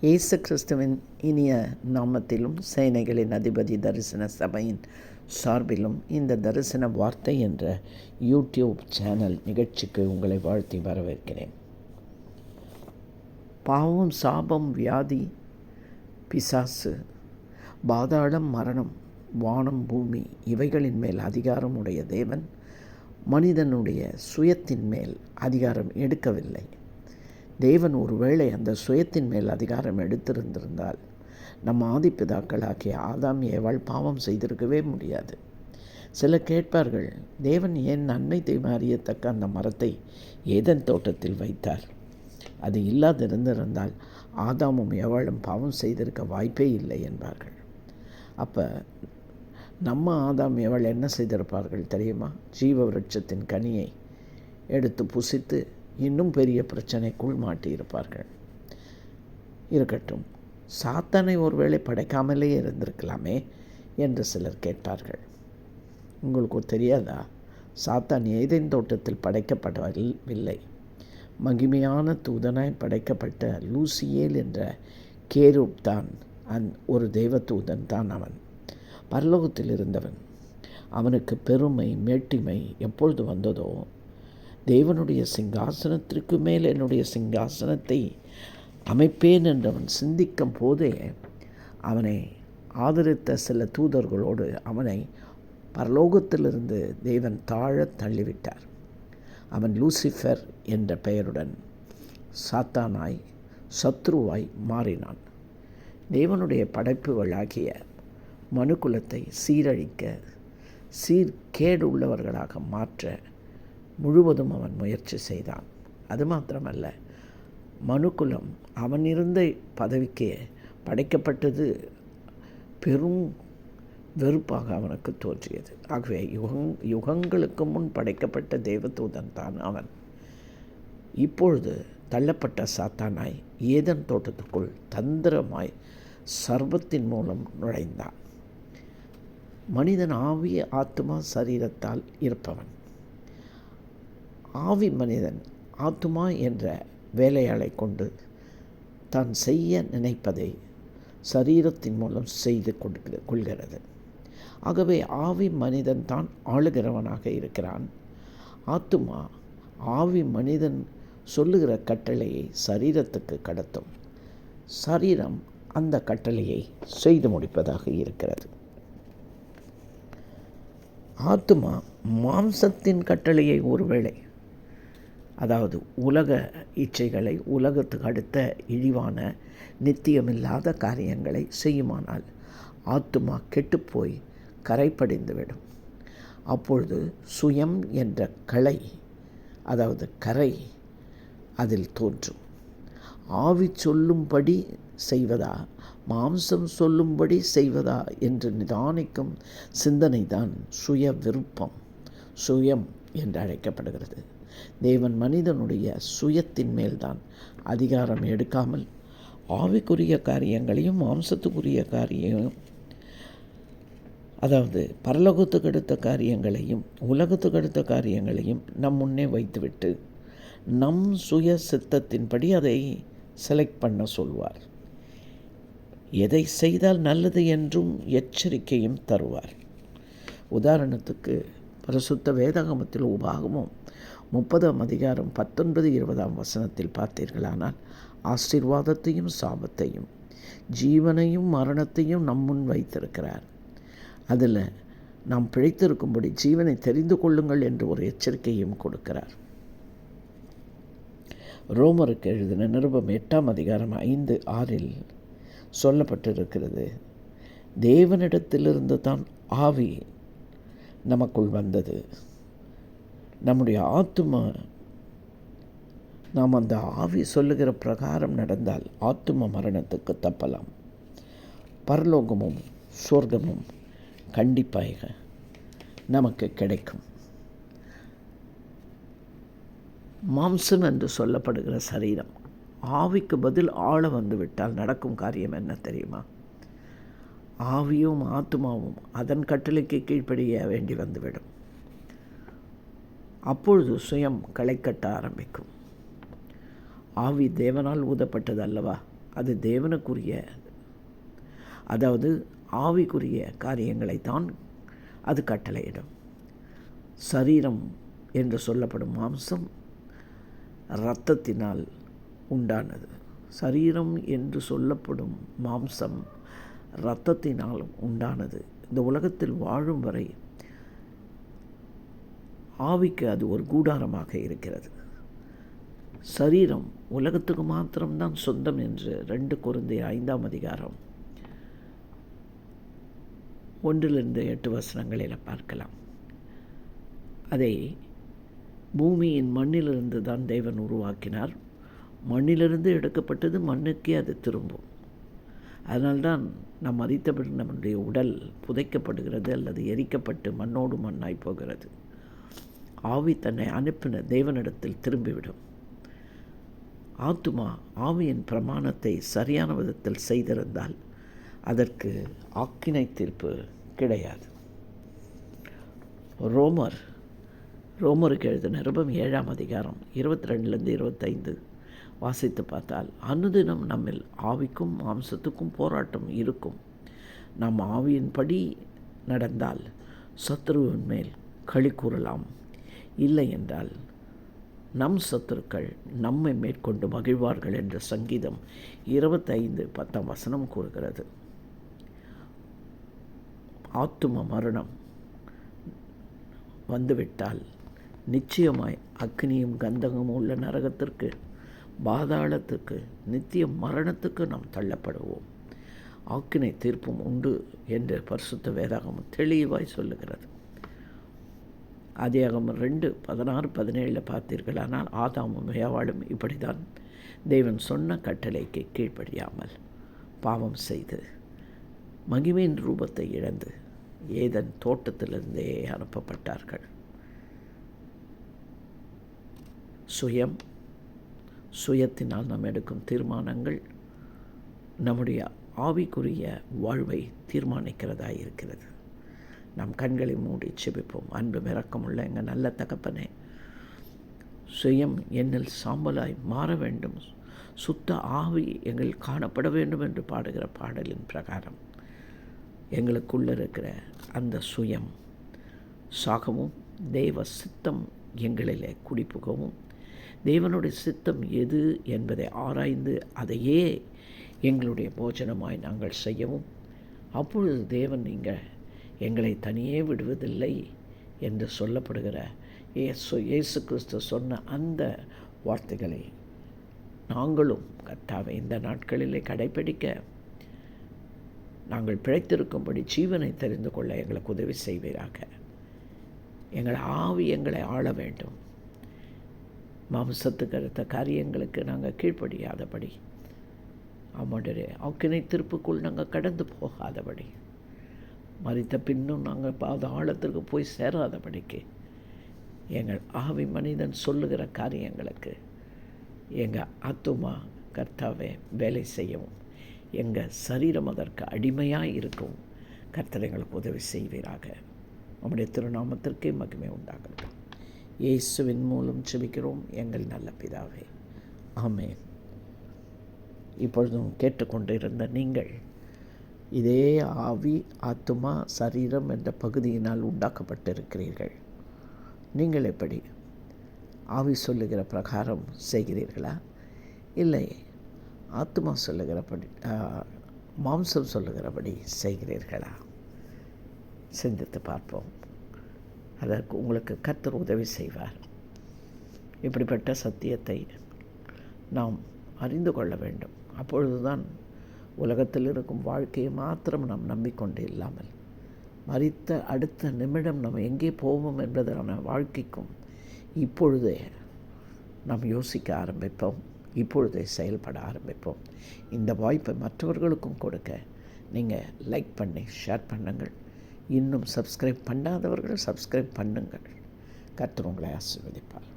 இயேசு கிறிஸ்துவின் இனிய நாமத்திலும் சேனைகளின் அதிபதி தரிசன சபையின் சார்பிலும் இந்த தரிசன வார்த்தை என்ற யூடியூப் சேனல் நிகழ்ச்சிக்கு உங்களை வாழ்த்தி வரவேற்கிறேன். பாவம், சாபம், வியாதி, பிசாசு, பாதாளம், மரணம், வானம், பூமி இவைகளின் மேல் அதிகாரம் உடைய தேவன் மனிதனுடைய சுயத்தின் மேல் அதிகாரம் எடுக்கவில்லை. தேவன் ஒருவேளை அந்த சுயத்தின் மேல் அதிகாரம் எடுத்திருந்திருந்தால் நம் ஆதிப்பிதாக்களாகிய ஆதாம் ஏவாள் பாவம் செய்திருக்கவே முடியாது. சிலர் கேட்பார்கள், தேவன் ஏன் நன்மை தீமை அறியத்தக்க அந்த மரத்தை ஏதேன் தோட்டத்தில் வைத்தார்? அது இல்லாதிருந்திருந்தால் ஆதாமும் ஏவாளும் பாவம் செய்திருக்க வாய்ப்பே இல்லை என்பார்கள். அப்போ நம்ம ஆதாம் ஏவாள் என்ன செய்திருப்பார்கள் தெரியுமா? ஜீவ விருட்சத்தின் கனியை எடுத்து புசித்து இன்னும் பெரிய பிரச்சனைக்குள் மாட்டியிருப்பார்கள். இருக்கட்டும், சாத்தானை ஒருவேளை படைக்காமலே இருந்திருக்கலாமே என்று சிலர் கேட்பார்கள். உங்களுக்கு தெரியாதா? சாத்தான் ஏதேன் தோட்டத்தில் படைக்கப்படவில்லை. மகிமையான தூதனாய் படைக்கப்பட்ட லூசியேல் என்ற கேரூப் தான் ஒரு தேவதூதன் தான். அவன் பரலோகத்தில் இருந்தவன். அவனுக்கு பெருமை மேட்டிமை எப்பொழுது வந்ததோ, தேவனுடைய சிங்காசனத்திற்கு மேல் என்னுடைய சிங்காசனத்தை அமைப்பேன் என்றவன் சிந்திக்கும் போதே அவனை ஆதரித்த சில தூதர்களோடு அவனை பரலோகத்திலிருந்து தேவன் தாழ தள்ளிவிட்டார். அவன் லூசிஃபர் என்ற பெயருடன் சாத்தானாய் சத்ருவாய் மாறினான். தேவனுடைய படைப்புகளாகிய மனுக்குலத்தை சீரழிக்க, சீர்கேடு உள்ளவர்களாக மாற்ற முழுவதும் அவன் முயற்சி செய்தான். அது மாத்திரமல்ல, மனுக்குலம் அவன் இருந்த பதவிக்கே படைக்கப்பட்டது பெரும் வெறுப்பாக அவனுக்கு தோன்றியது. ஆகவே யுகங்களுக்கு முன் படைக்கப்பட்ட தேவதூதன் தான் அவன். இப்பொழுது தள்ளப்பட்ட சாத்தானாய் ஏதேன் தோட்டத்துக்குள் தந்திரமாய் சர்வத்தின் மூலம் நுழைந்தான். மனிதன் ஆவி, ஆத்மா, சரீரத்தால் இருப்பவன். ஆவி மனிதன் ஆத்துமா என்ற வேலையாளை கொண்டு தான் செய்ய நினைப்பதை சரீரத்தின் மூலம் செய்து கொள்கிறது. ஆகவே ஆவி மனிதன் தான் ஆளுகிறவனாக இருக்கிறான். ஆத்துமா ஆவி மனிதன் சொல்லுகிற கட்டளையை சரீரத்துக்கு கடத்தும். சரீரம் அந்த கட்டளையை செய்து முடிப்பதாக இருக்கிறது. ஆத்துமா மாம்சத்தின் கட்டளையை ஒருவேளை, அதாவது உலக இச்சைகளை, உலகத்துக்கு அடுத்த இழிவான நித்தியமில்லாத காரியங்களை செய்யுமானால் ஆத்துமா கெட்டுப்போய் கரைப்படைந்துவிடும். அப்பொழுது சுயம் என்ற களை, அதாவது கரை அதில் தோன்றும். ஆவி சொல்லும்படி செய்வதா, மாம்சம் சொல்லும்படி செய்வதா என்று நிதானிக்கும் சிந்தனை தான் சுய விருப்பம், சுயம் என்று அழைக்கப்படுகிறது. தேவன் மனிதனுடைய சுயத்தின் மேல்தான் அதிகாரம் எடுக்காமல் ஆவிக்குரிய காரியங்களையும் மாம்சத்துக்குரிய காரியங்களையும், அதாவது பரலோகத்துக்கு அடுத்த காரியங்களையும் உலகத்துக்கு அடுத்த காரியங்களையும் நம் முன்னே வைத்துவிட்டு நம் சுய சித்தத்தின்படி அதை செலக்ட் பண்ண சொல்வார். எதை செய்தால் நல்லது என்றும் எச்சரிக்கையும் தருவார். உதாரணத்துக்கு பரிசுத்த வேதாகமத்தில் உபாகமம் 30:19-20 பார்த்தீர்களானால் ஆசீர்வாதத்தையும் சாபத்தையும், ஜீவனையும் மரணத்தையும் நம் முன் வைத்திருக்கிறார். அதில் நாம் பிழைத்திருக்கும்படி ஜீவனை தெரிந்து கொள்ளுங்கள் என்று ஒரு எச்சரிக்கையும் கொடுக்கிறார். ரோமருக்கு எழுதின நிருபம் 8:5-6 சொல்லப்பட்டிருக்கிறது, தேவனிடத்திலிருந்து தான் ஆவி நமக்குள் வந்தது. நம்முடைய ஆத்துமா, நாம் அந்த ஆவி சொல்லுகிற பிரகாரம் நடந்தால் ஆத்தும மரணத்துக்கு தப்பலாம். பரலோகமும் சொர்க்கமும் கண்டிப்பாக நமக்கு கிடைக்கும். மாம்சம் என்று சொல்லப்படுகிற சரீரம் ஆவிக்கு பதில் ஆழ வந்து விட்டால் நடக்கும் காரியம் என்ன தெரியுமா? ஆவியும் ஆத்துமாவும் அதன் கட்டளைக்கு கீழ்ப்படிய வேண்டி வந்துவிடும். அப்பொழுது சுயம் களை கட்ட ஆரம்பிக்கும். ஆவி தேவனால் ஊதப்பட்டது அல்லவா? அது தேவனுக்குரிய, அதாவது ஆவிக்குரிய காரியங்களைத்தான் அது கட்டளையிடும். சரீரம் என்று சொல்லப்படும் மாம்சம் இரத்தத்தினால் உண்டானது. சரீரம் என்று சொல்லப்படும் மாம்சம் இரத்தத்தினால் உண்டானது. இந்த உலகத்தில் வாழும் வரை ஆவிக்கு அது ஒரு கூடாரமாக இருக்கிறது. சரீரம் உலகத்துக்கு மாத்திரம்தான் சொந்தம் என்று 2 கொரிந்தியர் 5ஆம் அதிகாரம் 1-8 பார்க்கலாம். அதை பூமியின் மண்ணிலிருந்து தான் தேவன் உருவாக்கினார். மண்ணிலிருந்து எடுக்கப்பட்டது மண்ணுக்கே அது திரும்பும். அதனால்தான் நாம் மரித்தபடி நம்முடைய உடல் புதைக்கப்படுகிறது அல்லது எரிக்கப்பட்டு மண்ணோடு மண்ணாய் போகிறது. ஆவி தன்னை அனுப்பின தேவனிடத்தில் திரும்பிவிடும். ஆத்துமா ஆவியின் பிரமாணத்தை சரியான விதத்தில் செய்திருந்தால் அதற்கு ஆக்கினை தீர்ப்பு கிடையாது. ரோமருக்கு எழுதின நிருபம் 7ஆம் அதிகாரம் 22-25 வாசித்து பார்த்தால், அனுதினம் நம்மில் ஆவிக்கும் மாம்சத்துக்கும் போராட்டம் இருக்கும். நாம் ஆவியின்படி நடந்தால் சத்துருவின் மேல் களி கூறலாம், இல்லை என்றால் நம் சத்துருக்கள் நம்மை மேற்கொண்டு மகிழ்வார்கள் என்று சங்கீதம் 25:10 கூறுகிறது. ஆத்தும மரணம் வந்துவிட்டால் நிச்சயமாய் அக்னியும் கந்தகமும் உள்ள நரகத்திற்கு, பாதாளத்துக்கு, நித்திய மரணத்துக்கு நாம் தள்ளப்படுவோம். ஆக்கினை தீர்ப்பும் உண்டு என்று பரிசுத்த வேதாகமம் தெளிவாய் சொல்லுகிறது. ஆதியாகமம் 2:16-17 பார்த்தீர்களானால், ஆதாமும் ஏவாளும் இப்படிதான் தேவன் சொன்ன கட்டளைக்கு கீழ்ப்படியாமல் பாவம் செய்து மகிமையின் ரூபத்தை இழந்து ஏதன் தோட்டத்திலிருந்தே அனுப்பப்பட்டார்கள். சுயத்தினால் நாம் எடுக்கும் தீர்மானங்கள் நம்முடைய ஆவிக்குரிய வாழ்வை தீர்மானிக்கிறதாக இருக்கிறது. நம் கண்களை மூடி செபிப்போம். அன்பு இரக்கமுள்ள எங்கள் நல்ல தகப்பனே, சுயம் என்னில் சாம்பலாய் மாற வேண்டும், சுத்த ஆவி எங்கள் காணப்பட வேண்டும் என்று பாடுகிற பாடலின் பிரகாரம் எங்களுக்குள்ள இருக்கிற அந்த சுயம் சாகவும் தேவ சித்தம் எங்களிலே குடிப்புகவும், தேவனுடைய சித்தம் எது என்பதை ஆராய்ந்து அதையே எங்களுடைய போஜனமாய் நாங்கள் செய்யவும், அப்பொழுது தேவன் எங்களை தனியே விடுவதில்லை என்று சொல்லப்படுகிற இயேசு கிறிஸ்து சொன்ன அந்த வார்த்தைகளை நாங்களும் கர்த்தாவே இந்த நாட்களிலே கடைப்பிடிக்க, நாங்கள் பிழைத்திருக்கும்படி ஜீவனை தெரிந்து கொள்ள எங்களுக்கு உதவி செய்வீராக. எங்கள் ஆவி எங்களை ஆள வேண்டும். மாம்சத்துக்கு அடுத்த காரியங்களுக்கு நாங்கள் கீழ்ப்படியாதபடி, ஆமாண்டரே, ஆக்கினை தீர்ப்புக்குள் நாங்கள் கடந்து போகாதபடி, மரித்த பின்னும் நாங்கள் பாதாளத்திற்கு போய் சேராதபடிக்கு, எங்கள் ஆவி மனிதன் சொல்லுகிற காரியங்களுக்கு எங்கள் ஆத்துமா கர்த்தாவே வேலை செய்யவும், எங்கள் சரீரம் அதற்கு அடிமையாக இருக்கவும் கர்த்தர் எங்களுக்கு உதவி செய்வீராக. நம்முடைய திருநாமத்திற்கே மகிமை உண்டாகட்டும். இயேசுவின் மூலம் செபிக்கிறோம் எங்கள் நல்ல பிதாவே, ஆமென். இப்பொழுதும் கேட்டுக்கொண்டிருந்த நீங்கள் இதே ஆவி, ஆத்துமா, சரீரம் என்ற பகுதியினால் உண்டாக்கப்பட்டிருக்கிறீர்கள். நீங்கள் எப்படி ஆவி சொல்லுகிற பிரகாரம் செய்கிறீர்களா, இல்லை ஆத்துமா சொல்லுகிறபடி, மாம்சம் சொல்லுகிறபடி செய்கிறீர்களா? சிந்தித்து பார்ப்போம். அதற்கு உங்களுக்கு கர்த்தர் உதவி செய்வார். இப்படிப்பட்ட சத்தியத்தை நாம் அறிந்து கொள்ள வேண்டும். அப்பொழுதுதான் உலகத்தில் இருக்கும் வாழ்க்கையை மாத்திரம் நாம் நம்பிக்கொண்டு இல்லாமல், மரித்த அடுத்த நிமிடம் நாம் எங்கே போவோம் என்பதான வாழ்க்கைக்கும் இப்பொழுதே நாம் யோசிக்க ஆரம்பிப்போம், இப்பொழுதே செயல்பட ஆரம்பிப்போம். இந்த வாய்ப்பை மற்றவர்களுக்கும் கொடுக்க நீங்கள் லைக் பண்ணி ஷேர் பண்ணுங்கள். இன்னும் சப்ஸ்கிரைப் பண்ணாதவர்கள் சப்ஸ்கிரைப் பண்ணுங்கள். கர்த்தர் உங்களை ஆசீர்வதிப்பார்.